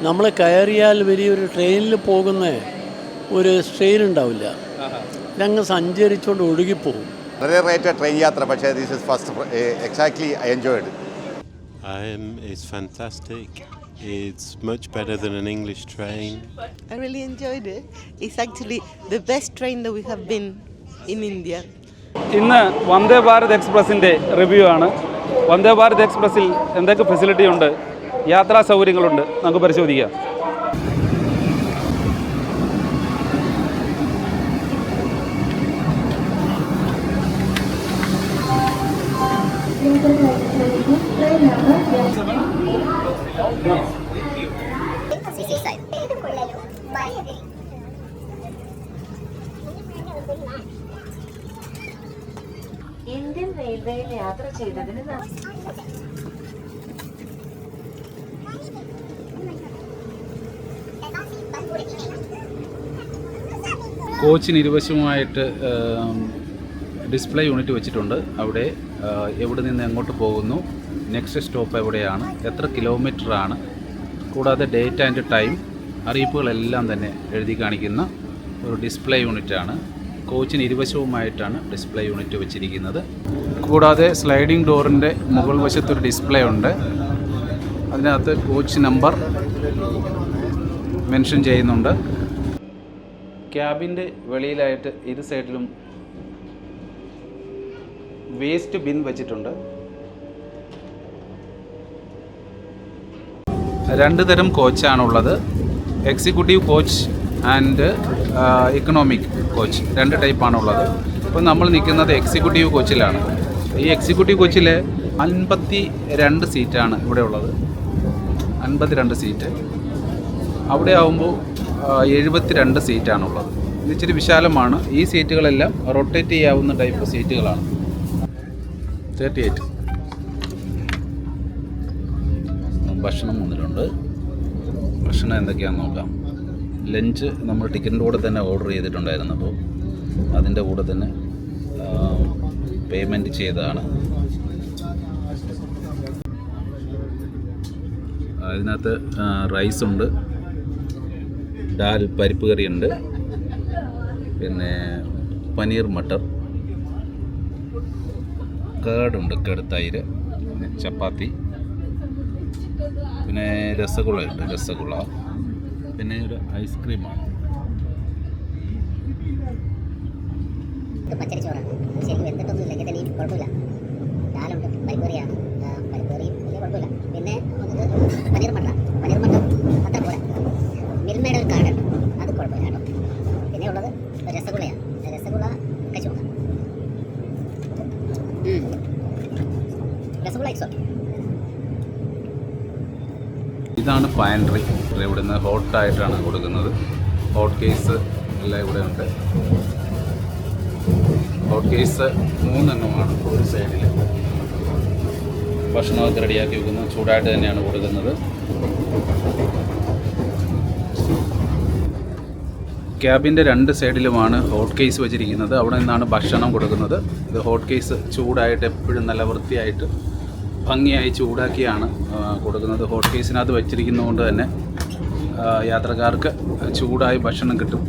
നമ്മൾ കയറിയാൽ വലിയൊരു ട്രെയിനിൽ പോകുന്ന ഒരു സ്ട്രെയിൻ ഉണ്ടാവില്ല, ഇതങ്ങ് സഞ്ചരിച്ചുകൊണ്ട് ഒഴുകിപ്പോകും. വളരെ റേറ്റ് ട്രെയിൻ യാത്ര, പക്ഷേ this is first exactly I enjoyed. It's fantastic. It's much better than an English train. I really enjoyed it. It's actually the best train that we have been in India. ഇന്ന് Vande Bharat എക്സ്പ്രസിൻ്റെ review ആണ്. വന്ദേ ഭാരത് എക്സ്പ്രസ്സിൽ എന്തൊക്കെ facility ഉണ്ട്, യാത്രാ സൗകര്യങ്ങളുണ്ട്, നമുക്ക് പരിശോധിക്കാം. Indian റെയിൽവേയിൽ യാത്ര ചെയ്തതിന് കോച്ചിന് ഇരുവശവുമായിട്ട് ഡിസ്പ്ലേ യൂണിറ്റ് വെച്ചിട്ടുണ്ട്. അവിടെ എവിടെ നിന്ന് എങ്ങോട്ട് പോകുന്നു, നെക്സ്റ്റ് സ്റ്റോപ്പ് എവിടെയാണ്, എത്ര കിലോമീറ്ററാണ്, കൂടാതെ ഡേറ്റ് ആൻഡ് ടൈം അറിയിപ്പുകളെല്ലാം തന്നെ എഴുതി കാണിക്കുന്ന ഒരു ഡിസ്പ്ലേ യൂണിറ്റാണ്. കോച്ചിന് ഇരുവശവുമായിട്ടാണ് ഡിസ്പ്ലേ യൂണിറ്റ് വെച്ചിരിക്കുന്നത്. കൂടാതെ സ്ലൈഡിംഗ് ഡോറിൻ്റെ മുകൾ വശത്തൊരു ഡിസ്പ്ലേ ഉണ്ട്. അതിനകത്ത് കോച്ച് നമ്പർ മെൻഷൻ ചെയ്യുന്നുണ്ട്. ക്യാബിൻ്റെ വെളിയിലായിട്ട് ഇരു സൈഡിലും വേസ്റ്റ് ബിൻ വെച്ചിട്ടുണ്ട്. രണ്ട് തരം കോച്ചാണുള്ളത്, executive coach and economic coach, രണ്ട് ടൈപ്പാണുള്ളത്. ഇപ്പോൾ നമ്മൾ നിൽക്കുന്നത് എക്സിക്യൂട്ടീവ് കോച്ചിലാണ്. ഈ എക്സിക്യൂട്ടീവ് കോച്ചിൽ 52 സീറ്റാണ് ഇവിടെ ഉള്ളത്, 52 സീറ്റ്. അവിടെ ആകുമ്പോൾ 72 സീറ്റാണുള്ളത്. ഇത് ഇച്ചിരി വിശാലമാണ്. ഈ സീറ്റുകളെല്ലാം റൊട്ടേറ്റ് ചെയ്യാവുന്ന ടൈപ്പ് സീറ്റുകളാണ്. 38. ഭക്ഷണം മുന്നിലുണ്ട്. ഭക്ഷണം എന്തൊക്കെയാണെന്ന് നോക്കാം. ലഞ്ച് നമ്മൾ ടിക്കറ്റിൻ്റെ കൂടെ തന്നെ ഓർഡർ ചെയ്തിട്ടുണ്ടായിരുന്നു, അപ്പോൾ അതിൻ്റെ കൂടെ തന്നെ പേയ്മെൻറ്റ് ചെയ്തതാണ്. അതിനകത്ത് റൈസുണ്ട്, ദാൽ പരിപ്പ് കറിയുണ്ട്, പിന്നെ പനീർ മട്ടർ, കേടുണ്ട്, കേട് തൈര്, പിന്നെ ചപ്പാത്തി, പിന്നെ രസഗുള ഉണ്ട്, രസഗുള, പിന്നെ ഒരു ഐസ്ക്രീമാണ്. പച്ചരി ചോറാണ്, ശരിക്കും വെന്തിട്ടൊന്നും ഇല്ലെങ്കിൽ തന്നെ കുഴപ്പമില്ല. ദാലുണ്ട്, പരിപ്പറിയാണ്, പരിപ്പറിയും വലിയ കുഴപ്പമില്ല. പിന്നെ പനീർ മട്ടർ അത്ര പോരാ. മിൽമയുടെ ഒരു കാർഡുണ്ട്, അത് കുഴപ്പമില്ല കേട്ടോ. പിന്നെ ഉള്ളത് രസഗുളയാണ്, രസഗുള കഴിച്ചു നോക്കാം. രസഗുള എക്സോട്ട്. ഇതാണ് പാൻട്രി. ഇവിടെ നിന്ന് ഹോട്ടായിട്ടാണ് കൊടുക്കുന്നത്. ഹോട്ട് കേസ് എല്ലാം ഇവിടെ ഉണ്ട്. ഹോട്ട് കേസ് 3 എണ്ണമാണ് ഒരു സൈഡിൽ. ഭക്ഷണമൊക്കെ റെഡിയാക്കി വെക്കുന്നത് ചൂടായിട്ട് തന്നെയാണ് കൊടുക്കുന്നത്. ക്യാബിൻ്റെ 2 സൈഡിലുമാണ് ഹോട്ട് കേസ് വെച്ചിരിക്കുന്നത്. അവിടെ നിന്നാണ് ഭക്ഷണം കൊടുക്കുന്നത്. ഇത് ഹോട്ട് കേസ് ചൂടായിട്ട് എപ്പോഴും നല്ല വൃത്തിയായിട്ട് ഭംഗിയായി ചൂടാക്കിയാണ് കൊടുക്കുന്നത്. ഹോട്ട് കേസിനകത്ത് വെച്ചിരിക്കുന്നതുകൊണ്ട് തന്നെ യാത്രക്കാർക്ക് ചൂടായി ഭക്ഷണം കിട്ടും.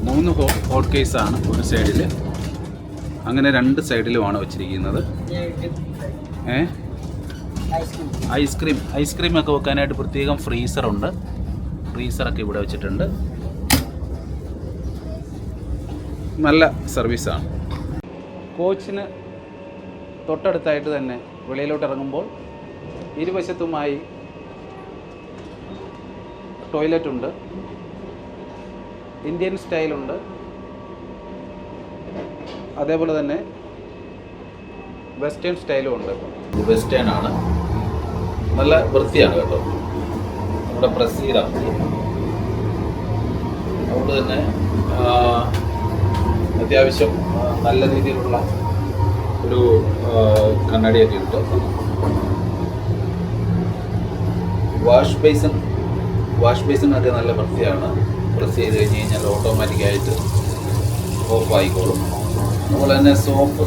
3 ഹോട്ട് കേസാണ് ഒരു സൈഡിൽ, അങ്ങനെ 2 സൈഡിലുമാണ് വെച്ചിരിക്കുന്നത്. ഐസ്ക്രീമൊക്കെ വെക്കാനായിട്ട് പ്രത്യേകം ഫ്രീസറുണ്ട്. ഫ്രീസറൊക്കെ ഇവിടെ വെച്ചിട്ടുണ്ട്. നല്ല സർവീസാണ്. കോച്ചിന് തൊട്ടടുത്തായിട്ട് തന്നെ വെളിയിലോട്ട് ഇറങ്ങുമ്പോൾ ഇരുവശത്തുമായി ടോയ്ലറ്റ് ഉണ്ട്, ഇന്ത്യൻ സ്റ്റൈലുണ്ട്, അതേപോലെ തന്നെ വെസ്റ്റേൺ സ്റ്റൈലും ഉണ്ട്. വെസ്റ്റേൺ ആണ്, നല്ല വൃത്തിയാണ് കേട്ടോ. ഇവിടെ പ്രസ് ചെയ്താൽ മതി. അതുകൊണ്ട് തന്നെ അത്യാവശ്യം നല്ല രീതിയിലുള്ള ഒരു കണ്ണാടിയൊക്കെ ഉണ്ട്. വാഷ് ബേസിനൊക്കെ നല്ല വൃത്തിയാണ്. പ്രസ് ചെയ്ത് കഴിഞ്ഞ് കഴിഞ്ഞാൽ ഓട്ടോമാറ്റിക്കായിട്ട് ഓഫ് ആയിക്കോളും. അതുപോലെ തന്നെ സോപ്പ്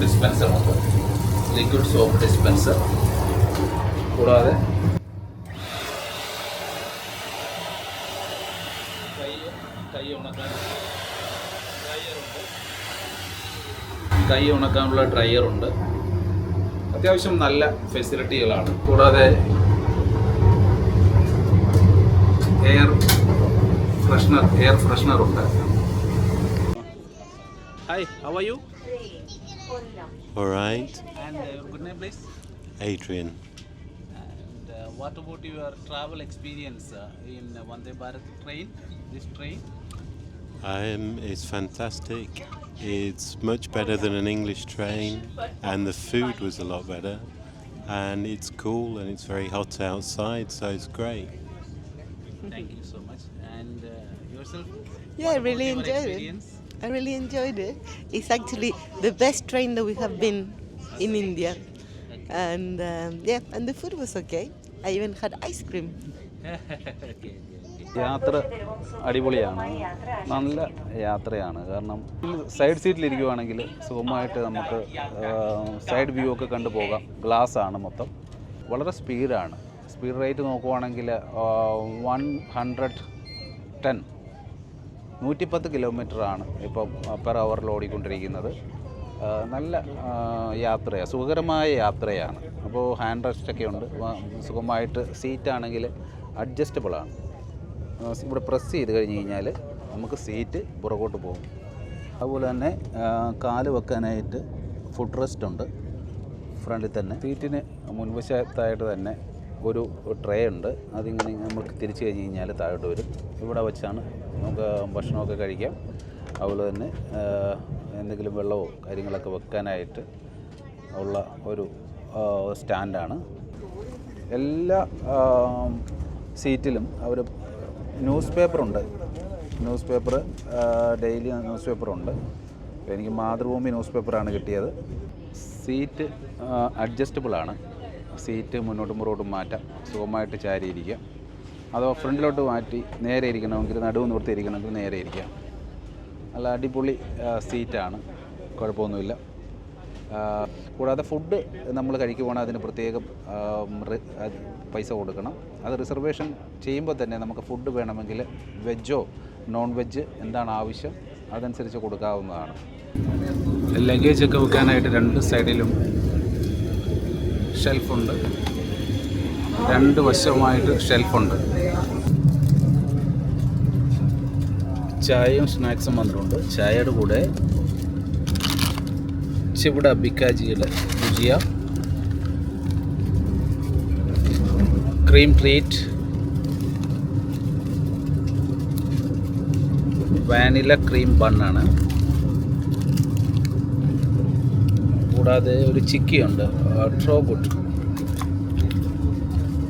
ഡിസ്പെൻസറുണ്ട്, ലിക്വിഡ് സോപ്പ് ഡിസ്പെൻസർ. കൂടാതെ കൈ ഉണക്കാനുള്ള ഡ്രയറുണ്ട്. അത്യാവശ്യം നല്ല ഫെസിലിറ്റികളാണ്. കൂടാതെ എയർ ഫ്രഷ്നർ ഉണ്ട്. Hi, how are you? All right, And your good name, please? Adrian. And what about your travel experience in Vande Bharat train? This train? It's fantastic. It's much better than an English train, and the food was a lot better. And it's cool, and it's very hot outside, so it's great. Thank you so much. And yourself? Yeah, I What really about your enjoyed it. experience? I really enjoyed it. It's actually the best train that we have been in India. And yeah, and the food was okay. I even had ice cream. യാത്ര അടിപൊളിയാണ്, നല്ല യാത്രയാണ്. കാരണം side സീറ്റിലിരിക്കുവാണെങ്കിൽ സുഖമായിട്ട് നമുക്ക് side view ഒക്കെ കണ്ടു പോകാം. ഗ്ലാസ് ആണ് മൊത്തം. വളരെ സ്പീഡാണ്. സ്പീഡ് റേറ്റ് നോക്കുവാണെങ്കിൽ 110 കിലോമീറ്ററാണ് ഇപ്പം പെർ അവറിൽ ഓടിക്കൊണ്ടിരിക്കുന്നത്. നല്ല യാത്രയാണ്, സുഖകരമായ യാത്രയാണ്. അപ്പോൾ ഹാൻഡ് റെസ്റ്റൊക്കെ ഉണ്ട്. സുഖമായിട്ട് സീറ്റാണെങ്കിൽ അഡ്ജസ്റ്റബിളാണ്. ഇവിടെ പ്രസ് ചെയ്ത് കഴിഞ്ഞ് കഴിഞ്ഞാൽ നമുക്ക് സീറ്റ് പുറകോട്ട് പോകും. അതുപോലെ തന്നെ കാല് വെക്കാനായിട്ട് ഫുഡ് റെസ്റ്റ് ഉണ്ട് ഫ്രണ്ടിൽ തന്നെ. സീറ്റിന് മുൻവശത്തായിട്ട് തന്നെ ഒരു ട്രേ ഉണ്ട്. അതിങ്ങനെ നമുക്ക് തിരിച്ച് കഴിഞ്ഞ് കഴിഞ്ഞാൽ താഴോട്ട് വരും. ഇവിടെ വെച്ചാണ് നമുക്ക് ഭക്ഷണമൊക്കെ കഴിക്കാം. അതുപോലെ തന്നെ എന്തെങ്കിലും വെള്ളമോ കാര്യങ്ങളൊക്കെ വെക്കാനായിട്ട് ഉള്ള ഒരു സ്റ്റാൻഡാണ്. എല്ലാ സീറ്റിലും അവർ ന്യൂസ് പേപ്പറുണ്ട്. ന്യൂസ് പേപ്പർ ഡെയിലി ന്യൂസ് പേപ്പറുണ്ട്. എനിക്ക് മാതൃഭൂമി ന്യൂസ് പേപ്പറാണ് കിട്ടിയത്. സീറ്റ് അഡ്ജസ്റ്റബിളാണ്. സീറ്റ് മുന്നോട്ടും പുറകോട്ടും മാറ്റാം. സുഖമായിട്ട് ചാരിയിരിക്കാം. അതോ ഫ്രണ്ടിലോട്ട് മാറ്റി നേരെ ഇരിക്കണമെങ്കിൽ, നടുവ് നിർത്തി ഇരിക്കണമെങ്കിൽ നേരെ ഇരിക്കാം. നല്ല അടിപൊളി സീറ്റാണ്, കുഴപ്പമൊന്നുമില്ല. കൂടാതെ ഫുഡ് നമ്മൾ കഴിക്കുവാണെങ്കിൽ അതിന് പ്രത്യേകം പൈസ കൊടുക്കണം. അത് റിസർവേഷൻ ചെയ്യുമ്പോൾ തന്നെ നമുക്ക് ഫുഡ് വേണമെങ്കിൽ വെജോ നോൺ വെജ് എന്താണ് ആവശ്യം അതനുസരിച്ച് കൊടുക്കാവുന്നതാണ്. ലഗേജൊക്കെ വെക്കാനായിട്ട് രണ്ട് സൈഡിലും ഷെൽഫുണ്ട്. രണ്ട് വശവുമായിട്ട് ഷെൽഫുണ്ട്. ചായയും സ്നാക്സും വന്നിട്ടുണ്ട്. ചായയുടെ കൂടെ ചിവിട ബിക്കാജിയുടെ bhujia, cream treat, vanilla cream ബണ്ണാണ്. കൂടാതെ ഒരു ചിക്കിയുണ്ട്, ട്രോഗുട്ട്.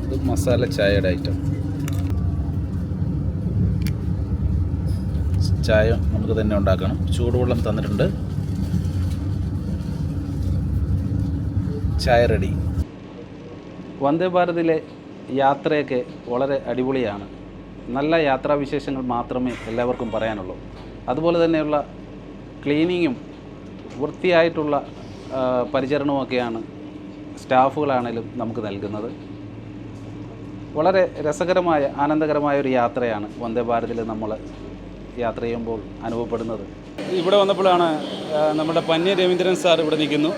ഇത് മസാല ചായയുടെ ഐറ്റം. ചായ നമുക്ക് തന്നെ ഉണ്ടാക്കണം. ചൂടുവെള്ളം തന്നിട്ടുണ്ട്. ചായ റെഡി. വന്ദേ ഭാരതിലെ യാത്രയൊക്കെ വളരെ അടിപൊളിയാണ്. നല്ല യാത്രാവിശേഷങ്ങൾ മാത്രമേ എല്ലാവർക്കും പറയാനുള്ളൂ. അതുപോലെ തന്നെയുള്ള ക്ലീനിങ്ങും വൃത്തിയായിട്ടുള്ള പരിചരണവുമൊക്കെയാണ് സ്റ്റാഫുകളാണേലും നമുക്ക് നൽകുന്നത്. വളരെ രസകരമായ ആനന്ദകരമായ ഒരു യാത്രയാണ് വന്ദേ ഭാരതിൽ നമ്മൾ യാത്ര ചെയ്യുമ്പോൾ അനുഭവപ്പെടുന്നത്. ഇവിടെ വന്നപ്പോഴാണ് നമ്മുടെ പന്ന്യ രവീന്ദ്രൻ സാർ ഇവിടെ നിൽക്കുന്നു.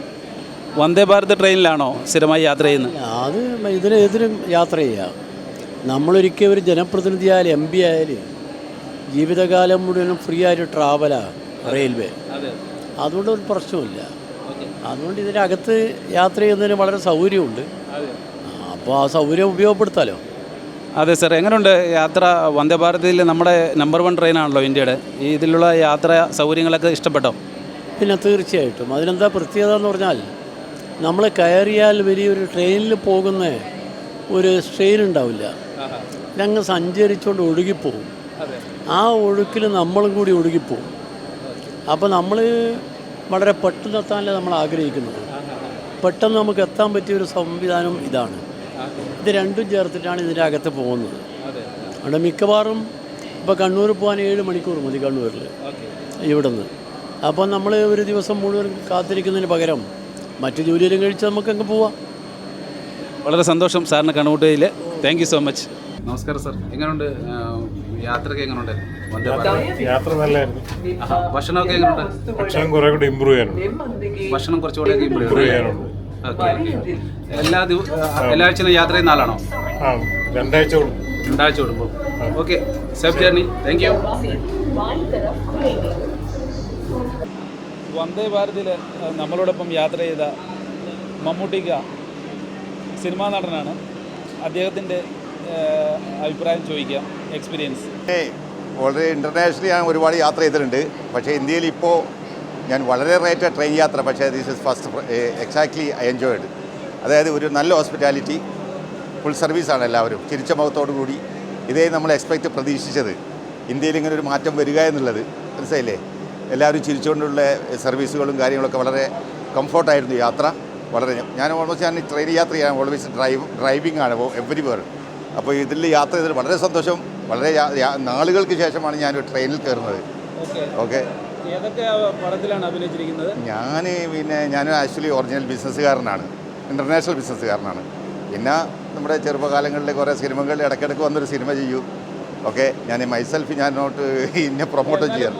വന്ദേ ഭാരത് ട്രെയിനിലാണോ സ്ഥിരമായി യാത്ര ചെയ്യുന്നത്? അത് ഇതിനെതിരും യാത്ര ചെയ്യാം. നമ്മളൊരിക്കൽ ഒരു ജനപ്രതിനിധിയായാലും MP ആയാലും ജീവിതകാലം മുഴുവനും ഫ്രീ ആയിട്ട് ട്രാവലാണ് റെയിൽവേ. അതുകൊണ്ട് ഒരു പ്രശ്നമില്ല. അതുകൊണ്ട് ഇതിനകത്ത് യാത്ര ചെയ്യുന്നതിന് വളരെ സൗകര്യമുണ്ട്. അപ്പോൾ ആ സൗകര്യം ഉപയോഗപ്പെടുത്താമല്ലോ. അതെ സാർ, എങ്ങനെയുണ്ട് യാത്ര? വന്ദേ ഭാരതിൽ നമ്മുടെ നമ്പർ 1 ട്രെയിനാണല്ലോ ഇന്ത്യയുടെ. ഈ ഇതിലുള്ള യാത്ര സൗകര്യങ്ങളൊക്കെ ഇഷ്ടപ്പെട്ടോ? പിന്നെ തീർച്ചയായിട്ടും. അതിനെന്താ പ്രത്യേകത എന്ന് പറഞ്ഞാൽ, നമ്മൾ കയറിയാൽ വലിയൊരു ട്രെയിനിൽ പോകുന്ന ഒരു സ്ട്രെയിൻ ഉണ്ടാവില്ല. ഇതങ്ങ് സഞ്ചരിച്ചുകൊണ്ട് ഒഴുകിപ്പോകും. ആ ഒഴുക്കിൽ നമ്മളും കൂടി ഒഴുകിപ്പോകും. അപ്പോൾ നമ്മൾ വളരെ പെട്ടെന്ന് എത്താനല്ലേ നമ്മൾ ആഗ്രഹിക്കുന്നത്. പെട്ടെന്ന് നമുക്ക് എത്താൻ പറ്റിയൊരു സംവിധാനം ഇതാണ്. ഇത് രണ്ടും ചേർത്തിട്ടാണ് ഇതിൻ്റെ അകത്ത് പോകുന്നത്. അവിടെ മിക്കവാറും ഇപ്പോൾ കണ്ണൂർ പോകാൻ 7 മണിക്കൂർ മതി കണ്ണൂരിൽ ഇവിടുന്ന്. അപ്പോൾ നമ്മൾ ഒരു ദിവസം മുഴുവൻ കാത്തിരിക്കുന്നതിന് പകരം മറ്റു ജോലിയിലും കഴിച്ച് നമുക്കങ്ങ് പോവാം. വളരെ സന്തോഷം സാറിനെ കണ്ടുമുട്ടിയതിൽ. Thank you so much. നമസ്കാരം സാർ, എങ്ങനെയുണ്ട് യാത്രയ്ക്ക് എങ്ങനെയുണ്ട് വന്ദേ ഭാരത്? യാത്ര നല്ലായിരുന്നു. ആഹാ. ഭക്ഷണമൊക്കെ എങ്ങനെയുണ്ട്? ഭക്ഷണം കുറെ കൂടി ഇമ്പ്രൂവ് ചെയ്യാനുണ്ട്. ഭക്ഷണം കുറച്ചുകൂടെ ഇമ്പ്രൂവ് ചെയ്യാനുണ്ട്. ഓക്കെ. എല്ലാ ആഴ്ചയും യാത്ര ചെയ്യുന്ന ആളാണോ? ആ, രണ്ടാഴ്ച കൂടും. രണ്ടാഴ്ച കൂടുമ്പോൾ. Okay, safe journey. Thank you. Vande ഭാരതിൽ നമ്മളോടൊപ്പം യാത്ര ചെയ്ത മമ്മൂട്ടിക്ക സിനിമാ നടനാണ്. അദ്ദേഹത്തിൻ്റെ അഭിപ്രായം ചോദിക്കാം, എക്സ്പീരിയൻസ്. വളരെ ഇൻ്റർനാഷണലി ഞാൻ ഒരുപാട് യാത്ര ചെയ്തിട്ടുണ്ട്. പക്ഷേ ഇന്ത്യയിൽ ഇപ്പോൾ ഞാൻ വളരെ റേറ്റ് ട്രെയിൻ യാത്ര. പക്ഷേ this is first exactly I enjoyed. അതായത് ഒരു നല്ല ഹോസ്പിറ്റാലിറ്റി, ഫുൾ സർവീസാണ് എല്ലാവരും, ചിരിച്ച മുഖത്തോടു കൂടി. ഇതേ നമ്മൾ പ്രതീക്ഷിച്ചത് ഇന്ത്യയിൽ ഇങ്ങനെ ഒരു മാറ്റം വരിക എന്നുള്ളത്. മനസ്സിലായില്ലേ? എല്ലാവരും ചിരിച്ചുകൊണ്ടുള്ള സർവീസുകളും കാര്യങ്ങളൊക്കെ വളരെ കംഫർട്ടായിരുന്നു യാത്ര. വളരെ ഞാൻ ട്രെയിൻ യാത്ര ചെയ്യാൻ ഓൾവേസ് ഡ്രൈവിംഗ് ആണ് എവരിവെയർ. അപ്പോൾ ഇതിൽ യാത്ര ചെയ്തത് വളരെ സന്തോഷം. വളരെ നാളുകൾക്ക് ശേഷമാണ് ഞാൻ ട്രെയിനിൽ കയറുന്നത്. ഓക്കെ. ഏതൊക്കെ പടത്തിലാണ് അഭിനയിച്ചിരിക്കുന്നത്? ഞാൻ ആക്ച്വലി ഒറിജിനൽ ബിസിനസ്സുകാരനാണ്, ഇൻ്റർനാഷണൽ ബിസിനസ്സുകാരനാണ്. പിന്നെ നമ്മുടെ ചെറുപ്പകാലങ്ങളിലെ കുറേ സിനിമകളിൽ ഇടയ്ക്കിടയ്ക്ക് വന്നൊരു സിനിമ ചെയ്യൂ. ഓക്കെ. ഞാൻ മൈസെൽഫ് നോട്ട് ഇന്നെ പ്രൊമോട്ട് ചെയ്യാറ്.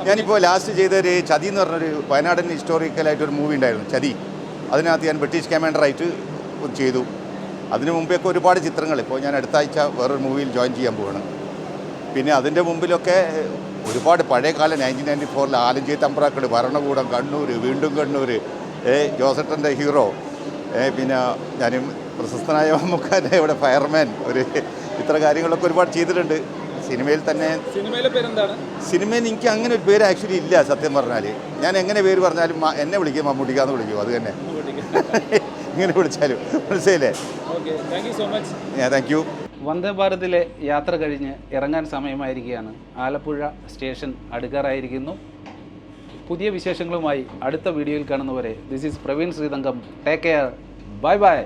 ഞാനിപ്പോൾ ലാസ്റ്റ് ചെയ്തൊരു ചതി എന്ന് പറഞ്ഞൊരു വയനാടൻ ഹിസ്റ്റോറിക്കലായിട്ടൊരു മൂവി ഉണ്ടായിരുന്നു, ചതി. അതിനകത്ത് ഞാൻ ബ്രിട്ടീഷ് കമാൻഡറായിട്ട് ചെയ്തു. അതിന് മുമ്പേയൊക്കെ ഒരുപാട് ചിത്രങ്ങൾ. ഇപ്പോൾ ഞാൻ അടുത്ത ആഴ്ച വേറൊരു മൂവിയിൽ ജോയിൻ ചെയ്യാൻ പോവാണ്. പിന്നെ അതിൻ്റെ മുമ്പിലൊക്കെ ഒരുപാട് പഴയകാലം 1994 ആലഞ്ചി തമ്പ്രാക്കൾ, ഭരണകൂടം, കണ്ണൂർ, വീണ്ടും കണ്ണൂർ, ജോസട്ടൻ്റെ ഹീറോ, പിന്നെ ഞാനും പ്രശസ്തനായ മമ്മൂക്കാൻ്റെ ഇവിടെ ഫയർമാൻ, ഇത്ര കാര്യങ്ങളൊക്കെ ഒരുപാട് ചെയ്തിട്ടുണ്ട്. സിനിമയിൽ തന്നെ. സിനിമയിലെ പേരെന്താണ്? സിനിമയിൽ എനിക്ക് അങ്ങനെ ഒരു പേര് ആക്ച്വലി ഇല്ല. സത്യം പറഞ്ഞാൽ ഞാൻ എങ്ങനെ പേര് പറഞ്ഞാലും എന്നെ വിളിക്കും മമ്മൂട്ടിക്കാന്ന് വിളിക്കും. അത് തന്നെ ഇങ്ങനെ വിളിച്ചാലും. മനസ്സിലായില്ലേ? Okay, thank you so much. Thank you. Vande ഭാരതിലെ യാത്ര കഴിഞ്ഞ് ഇറങ്ങാൻ സമയമായിരിക്കുകയാണ്. ആലപ്പുഴ സ്റ്റേഷൻ അടുക്കാറായിരിക്കുന്നു. പുതിയ വിശേഷങ്ങളുമായി അടുത്ത വീഡിയോയിൽ കാണുന്നവരെ this is Praveen Sreethankam. Take care. Bye bye.